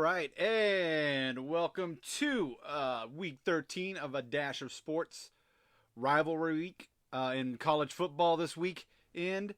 right, and welcome to week 13 of A Dash of Sports Rivalry Week in college football this weekend.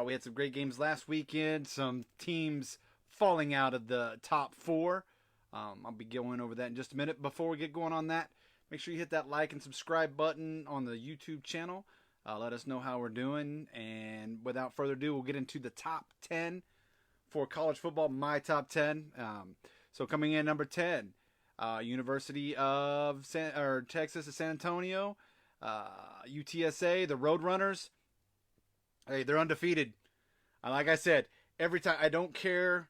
We had some great games last weekend, some teams falling out of the top four. I'll be going over that in just a minute. Before we get going on that, make sure you hit that like and subscribe button on the YouTube channel. Let us know how we're doing, and without further ado, we'll get into the top 10 for college football, my top 10. So coming in number 10, University of Texas at San Antonio, UTSA, the Roadrunners. Hey, they're undefeated. Like I said, every time, I don't care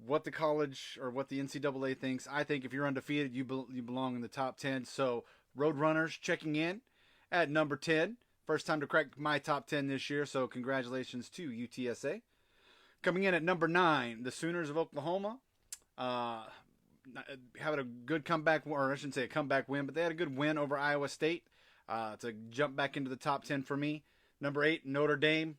what the college or what the NCAA thinks. I think if you're undefeated, you belong in the top 10. So Roadrunners checking in at number 10. First time to crack my top 10 this year, so congratulations to UTSA. Coming in at number 9, the Sooners of Oklahoma. Having a good comeback, or I shouldn't say a comeback win, but they had a good win over Iowa State to jump back into the top 10 for me. Number 8, Notre Dame.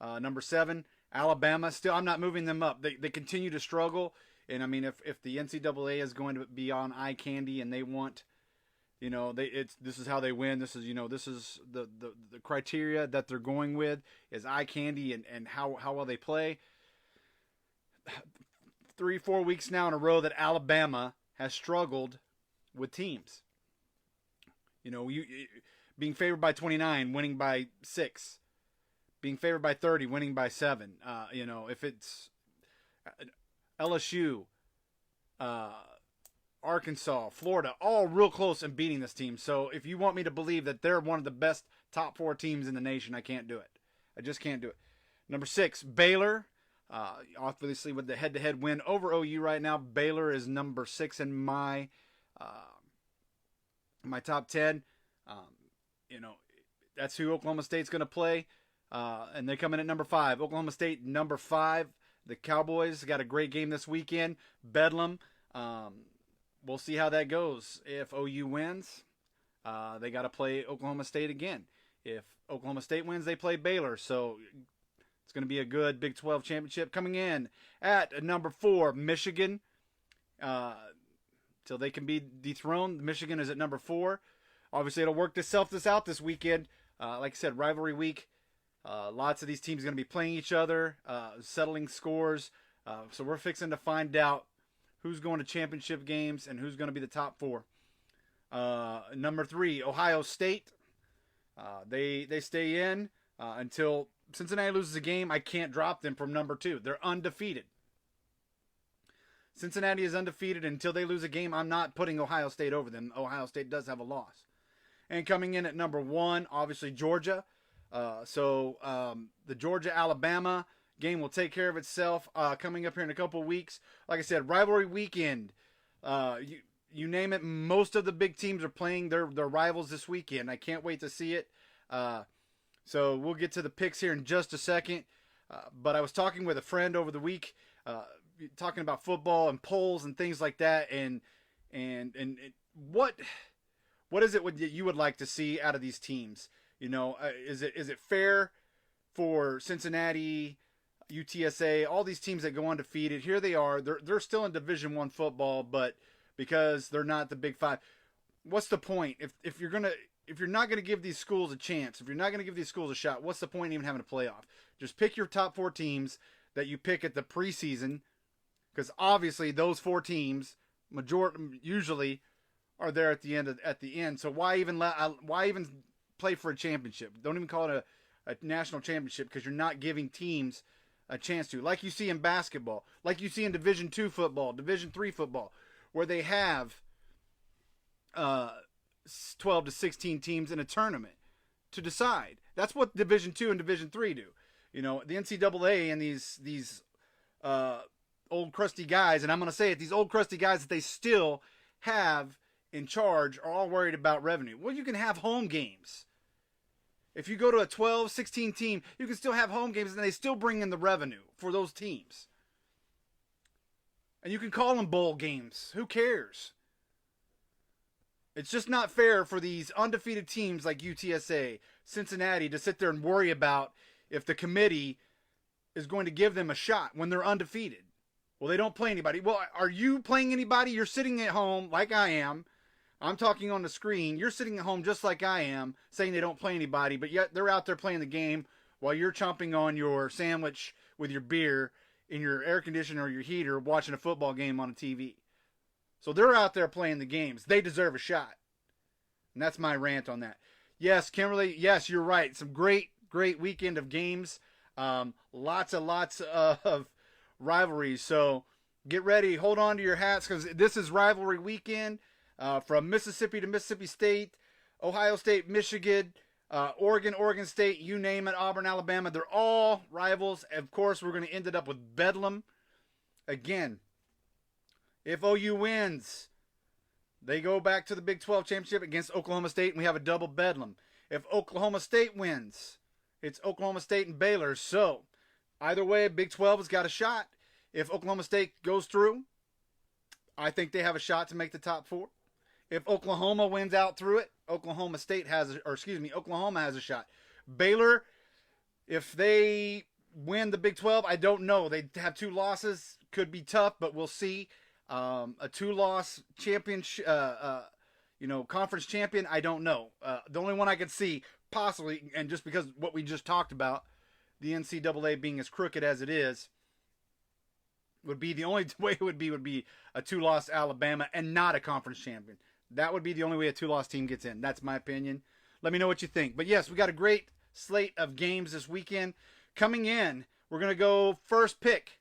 Number 7, Alabama. Still, I'm not moving them up. They continue to struggle. And, I mean, if the NCAA is going to be on eye candy and they want, this is how they win. This is the criteria that they're going with is eye candy and how well they play. 3-4 weeks now in a row that Alabama has struggled with teams. Being favored by 29, winning by 6. Being favored by 30, winning by 7. If it's LSU, Arkansas, Florida, all real close in beating this team. So if you want me to believe that they're one of the best top 4 teams in the nation, I can't do it. I just can't do it. Number 6, Baylor. Obviously with the head-to-head win over OU right now, Baylor is number 6 in my top 10. That's who Oklahoma State's going to play. And they come in at number 5. Oklahoma State, number 5. The Cowboys got a great game this weekend. Bedlam. We'll see how that goes. If OU wins, they got to play Oklahoma State again. If Oklahoma State wins, they play Baylor. So it's going to be a good Big 12 championship. Coming in at number 4, Michigan. Till they can be dethroned, Michigan is at number 4. Obviously, it'll work itself out this weekend. Like I said, rivalry week. Lots of these teams are going to be playing each other, settling scores. So we're fixing to find out who's going to championship games and who's going to be the top 4. Number 3, Ohio State. They stay in until Cincinnati loses a game. I can't drop them from number 2. They're undefeated. Cincinnati is undefeated until they lose a game. I'm not putting Ohio State over them. Ohio State does have a loss. And coming in at number 1, obviously Georgia. The Georgia-Alabama game will take care of itself coming up here in a couple of weeks. Like I said, rivalry weekend. You name it, most of the big teams are playing their rivals this weekend. I can't wait to see it. So we'll get to the picks here in just a second. But I was talking with a friend over the week, talking about football and polls and things like that. And what is it that you would like to see out of these teams? Is it fair for Cincinnati, UTSA, all these teams that go undefeated? Here they are. They're still in Division I football, but because they're not the Big 5, what's the point? If you're not gonna give these schools a chance, if you're not gonna give these schools a shot, what's the point in even having a playoff? Just pick your top 4 teams that you pick at the preseason, because obviously those 4 teams usually are there at the end. So why even play for a championship? Don't even call it a national championship, because you're not giving teams a chance to. Like you see in basketball, like you see in Division II football, Division III football, where they have 12 to 16 teams in a tournament to decide. That's what Division II and Division III do. The NCAA and these old crusty guys, and I'm going to say it, these old crusty guys that they still have in charge are all worried about revenue. Well, you can have home games. If you go to a 12, 16 team, you can still have home games and they still bring in the revenue for those teams. And you can call them bowl games. Who cares? It's just not fair for these undefeated teams like UTSA, Cincinnati, to sit there and worry about if the committee is going to give them a shot when they're undefeated. Well, they don't play anybody. Well, are you playing anybody? You're sitting at home like I am. I'm talking on the screen. You're sitting at home just like I am, saying they don't play anybody, but yet they're out there playing the game while you're chomping on your sandwich with your beer in your air conditioner or your heater watching a football game on a TV. So they're out there playing the games. They deserve a shot. And that's my rant on that. Yes, Kimberly, yes, you're right. Some great weekend of games. Lots of rivalries. So get ready. Hold on to your hats because this is Rivalry Weekend. From Mississippi to Mississippi State, Ohio State, Michigan, Oregon State, you name it, Auburn, Alabama. They're all rivals. Of course, we're going to end it up with Bedlam. Again, if OU wins, they go back to the Big 12 championship against Oklahoma State, and we have a double Bedlam. If Oklahoma State wins, it's Oklahoma State and Baylor. So, either way, Big 12 has got a shot. If Oklahoma State goes through, I think they have a shot to make the top 4. If Oklahoma wins out through it, Oklahoma has a shot. Baylor, if they win the Big 12, I don't know. They have 2 losses. Could be tough, but we'll see. A 2-loss championship, conference champion, I don't know. The only one I could see possibly, and just because what we just talked about, the NCAA being as crooked as it is, would be the only way it would be a 2-loss Alabama and not a conference champion. That would be the only way a 2-loss team gets in. That's my opinion. Let me know what you think. But yes, we got a great slate of games this weekend. Coming in, we're going to go first pick.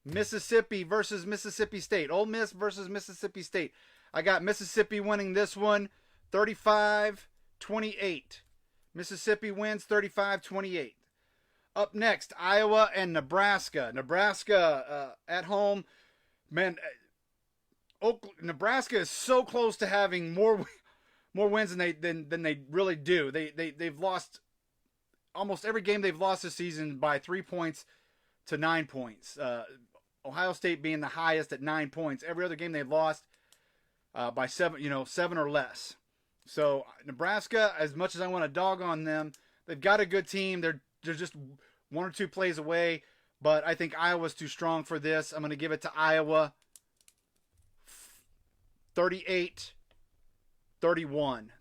Mississippi versus Mississippi State. Ole Miss versus Mississippi State. I got Mississippi winning this one 35-28. Mississippi wins 35-28. Up next, Iowa and Nebraska. Nebraska at home. Man, Nebraska is so close to having more wins than they really do. They've lost almost every game they've lost this season by 3 points to 9 points. Ohio State being the highest at 9 points. Every other game they've lost by 7 or less. So Nebraska, as much as I want to dog on them, they've got a good team. They're just 1 or 2 plays away, but I think Iowa's too strong for this. I'm going to give it to Iowa 38-31.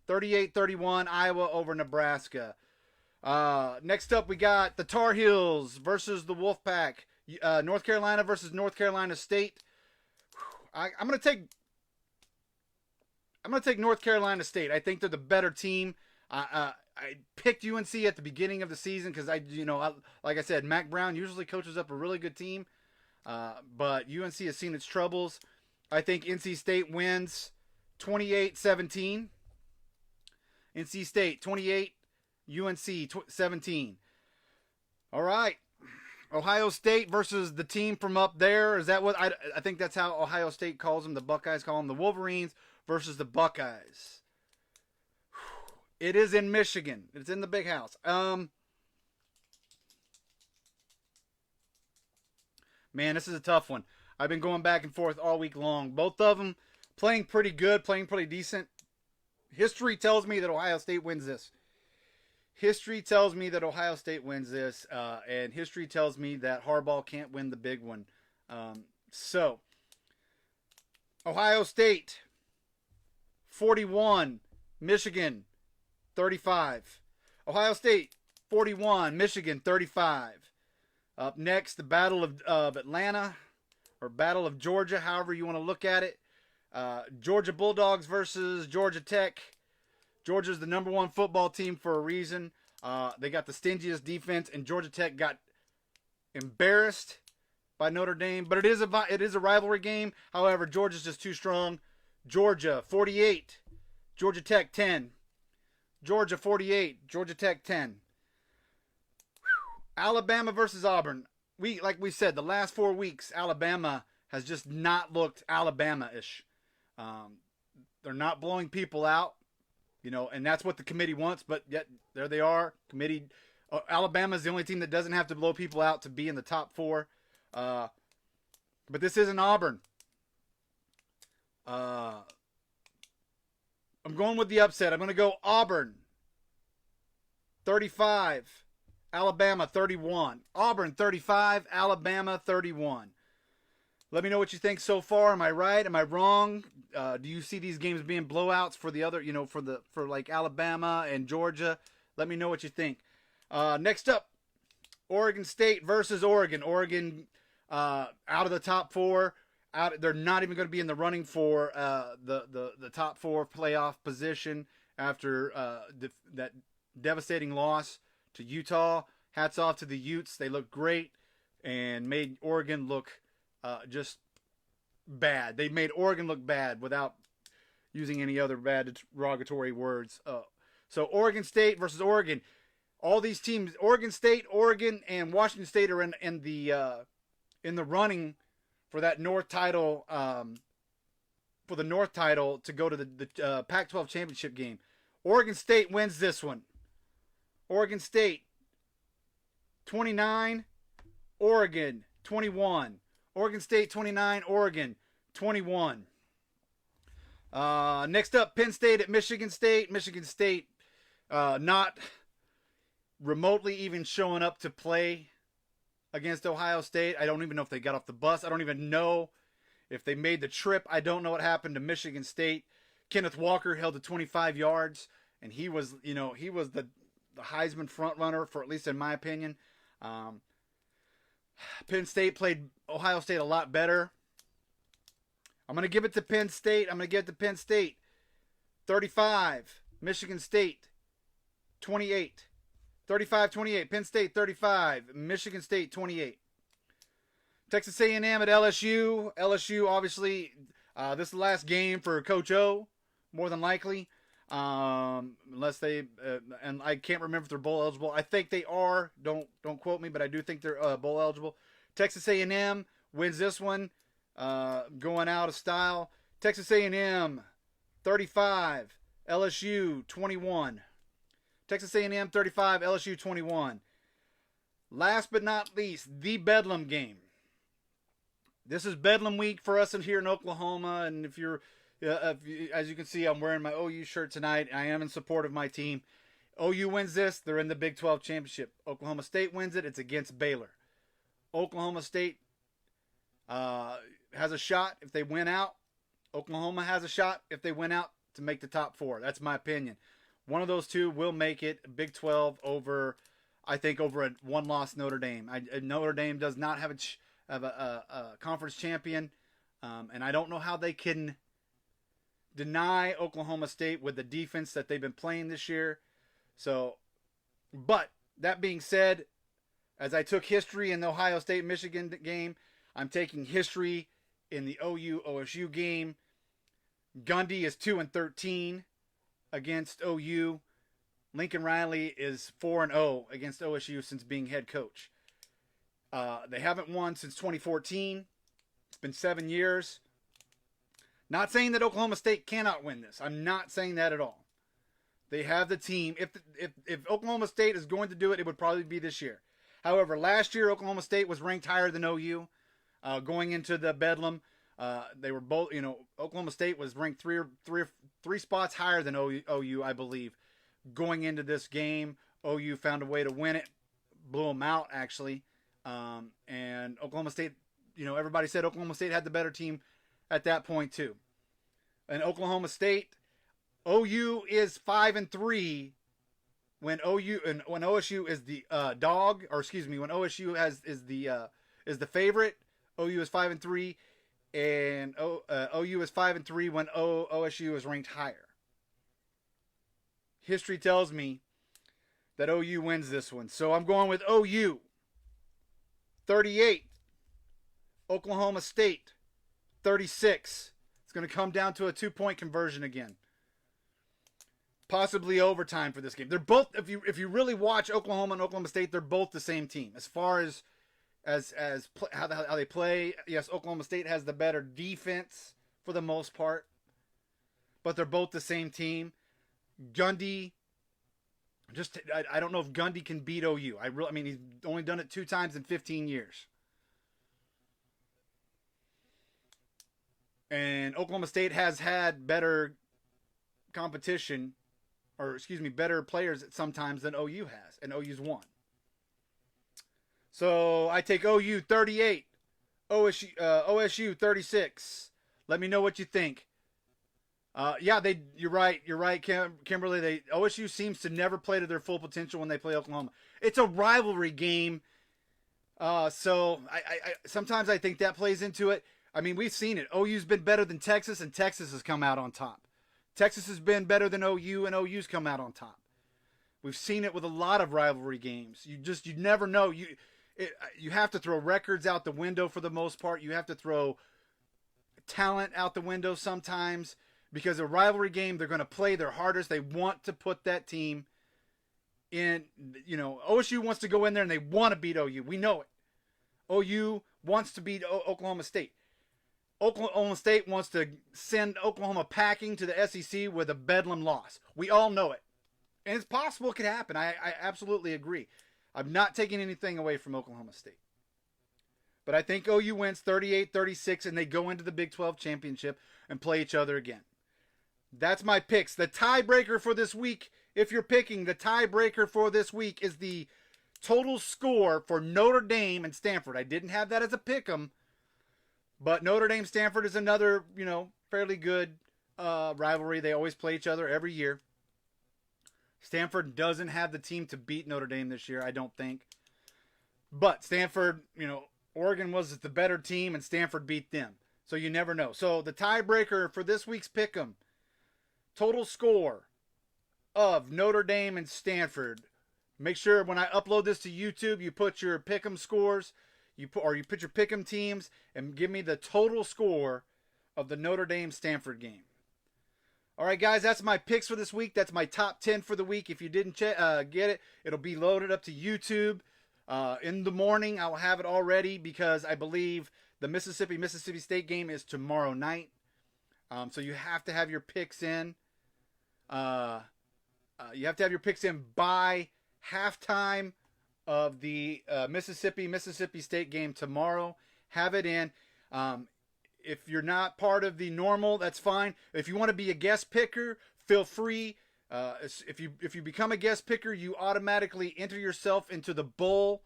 38-31, Iowa over Nebraska. Next up, we got the Tar Heels versus the Wolfpack. North Carolina versus North Carolina State. I'm going to take North Carolina State. I think they're the better team. I picked UNC at the beginning of the season because like I said, Mac Brown usually coaches up a really good team, but UNC has seen its troubles. I think NC State wins 28-17. NC State 28, UNC 17. All right. Ohio State versus the team from up there. Is that what I think that's how Ohio State calls them? The Buckeyes call them the Wolverines versus the Buckeyes. It is in Michigan. It's in the big house. Man, this is a tough one. I've been going back and forth all week long. Both of them playing pretty good, playing pretty decent. History tells me that Ohio State wins this. History tells me that Ohio State wins this, and history tells me that Harbaugh can't win the big one. So, Ohio State, 41, Michigan, 35. Ohio State, 41, Michigan, 35. Up next, the Battle of Atlanta, or Battle of Georgia, however you want to look at it. Georgia Bulldogs versus Georgia Tech. Georgia's the number 1 football team for a reason. They got the stingiest defense, and Georgia Tech got embarrassed by Notre Dame. But it is a rivalry game. However, Georgia's just too strong. Georgia 48, Georgia Tech 10. Georgia 48, Georgia Tech 10. Alabama versus Auburn. Like we said, the last 4 weeks, Alabama has just not looked Alabama-ish. They're not blowing people out. And that's what the committee wants, but yet there they are. Committee, Alabama's the only team that doesn't have to blow people out to be in the top 4. But this isn't Auburn. I'm going with the upset. I'm going to go Auburn 35, Alabama 31. Auburn 35, Alabama 31. Let me know what you think so far. Am I right? Am I wrong? Do you see these games being blowouts for the other, for like Alabama and Georgia? Let me know what you think. Next up, Oregon State versus Oregon. Oregon out of the top four. They're not even going to be in the running for the top four playoff position after that devastating loss to Utah. Hats off to the Utes. They look great and made Oregon look just bad. They made Oregon look bad without using any other bad derogatory words. So Oregon State versus Oregon. All these teams, Oregon State, Oregon, and Washington State, are in the running for that North title. For the North title to go to the Pac-12 championship game. Oregon State wins this one. Oregon State 29, Oregon 21. Oregon State 29, Oregon 21. Next up, Penn State at Michigan State. Michigan State not remotely even showing up to play against Ohio State. I don't even know if they got off the bus. I don't even know if they made the trip. I don't know what happened to Michigan State. Kenneth Walker held to 25 yards, and he was the Heisman front runner, for at least in my opinion. Penn State played Ohio State a lot better. I'm going to give it to Penn State. 35. Michigan State 28. 35-28. Penn State 35. Michigan State 28. Texas A&M at LSU. LSU, obviously, this is the last game for Coach O, more than likely. Unless they, and I can't remember if they're bowl eligible. I think they are. Don't quote me, but I do think they're bowl eligible. Texas A&M wins this one, going out of style. Texas A&M 35, LSU 21. Texas A&M 35, LSU 21. Last but not least, the Bedlam game. This is Bedlam week for us in here in Oklahoma, and if you're, as you can see, I'm wearing my OU shirt tonight. I am in support of my team. OU wins this, they're in the Big 12 championship. Oklahoma State wins it, it's against Baylor. Oklahoma State has a shot if they win out. Oklahoma has a shot if they win out to make the top four. That's my opinion. One of those two will make it. Big 12 over a one-loss Notre Dame. Notre Dame does not have a conference champion, and I don't know how they can deny Oklahoma State with the defense that they've been playing this year. So, but that being said, as I took history in the Ohio State-Michigan game, I'm taking history in the OU-OSU game. Gundy is 2-13 against OU. Lincoln Riley is 4-0 against OSU since being head coach. They haven't won since 2014. It's been 7 years. Not saying that Oklahoma State cannot win this. I'm not saying that at all. They have the team. If Oklahoma State is going to do it, it would probably be this year. However, last year Oklahoma State was ranked higher than OU going into the Bedlam. They were both, Oklahoma State was ranked three spots higher than OU, I believe, going into this game. OU found a way to win it, blew them out actually, and Oklahoma State, everybody said Oklahoma State had the better team at that point too. And Oklahoma State, OU is 5-3 when OSU is the dog, or excuse me, when OSU is the favorite. OU is 5-3. And OU is 5-3 when OSU is ranked higher. History tells me that OU wins this one. So I'm going with OU 38. Oklahoma State 36. It's going to come down to a 2-point conversion again. Possibly overtime for this game. They're both, if you really watch Oklahoma and Oklahoma State, they're both the same team as far as how they play. Yes, Oklahoma State has the better defense for the most part, but they're both the same team. Gundy, I don't know if Gundy can beat OU. I mean, he's only done it 2 times in 15 years. And Oklahoma State has had better competition, or excuse me, better players sometimes than OU has, and OU's won. So I take OU 38, OSU 36. Let me know what you think. Yeah, you're right. You're right, Kimberly. OSU seems to never play to their full potential when they play Oklahoma. It's a rivalry game. So I sometimes I think that plays into it. I mean, we've seen it. OU's been better than Texas, and Texas has come out on top. Texas has been better than OU, and OU's come out on top. We've seen it with a lot of rivalry games. You never know. You have to throw records out the window for the most part. You have to throw talent out the window sometimes because a rivalry game, they're going to play their hardest. They want to put that team in. OSU wants to go in there and they want to beat OU. We know it. OU wants to beat Oklahoma State. Oklahoma State wants to send Oklahoma packing to the SEC with a bedlam loss. We all know it. And it's possible it could happen. I absolutely agree. I'm not taking anything away from Oklahoma State. But I think OU wins 38-36 and they go into the Big 12 championship and play each other again. That's my picks. The tiebreaker for this week, if you're picking, the tiebreaker for this week is the total score for Notre Dame and Stanford. I didn't have that as a pick 'em. But Notre Dame-Stanford is another, fairly good rivalry. They always play each other every year. Stanford doesn't have the team to beat Notre Dame this year, I don't think. But Stanford, Oregon was the better team, and Stanford beat them. So you never know. So the tiebreaker for this week's Pick'em, total score of Notre Dame and Stanford. Make sure when I upload this to YouTube, you put your Pick'em scores. You put your Pick'em teams and give me the total score of the Notre Dame-Stanford game. All right, guys, that's my picks for this week. That's my top 10 for the week. If you didn't get it, it'll be loaded up to YouTube in the morning. I will have it all ready because I believe the Mississippi State game is tomorrow night. So you have to have your picks in. You have to have your picks in by halftime of the Mississippi State game tomorrow. Have it in. If you're not part of the normal, that's fine. If you want to be a guest picker, feel free. If you become a guest picker, you automatically enter yourself into the bowl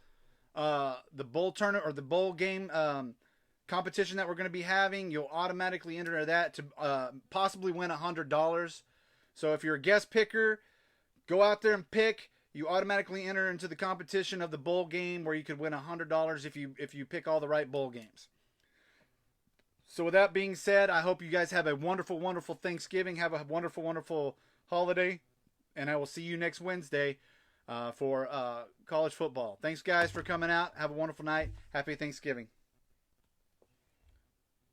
tournament or the bowl game competition that we're going to be having. You'll automatically enter that to possibly win $100. So if you're a guest picker, go out there and pick. You automatically enter into the competition of the bowl game where you could win $100 if you pick all the right bowl games. So with that being said, I hope you guys have a wonderful, wonderful Thanksgiving. Have a wonderful, wonderful holiday. And I will see you next Wednesday for college football. Thanks, guys, for coming out. Have a wonderful night. Happy Thanksgiving.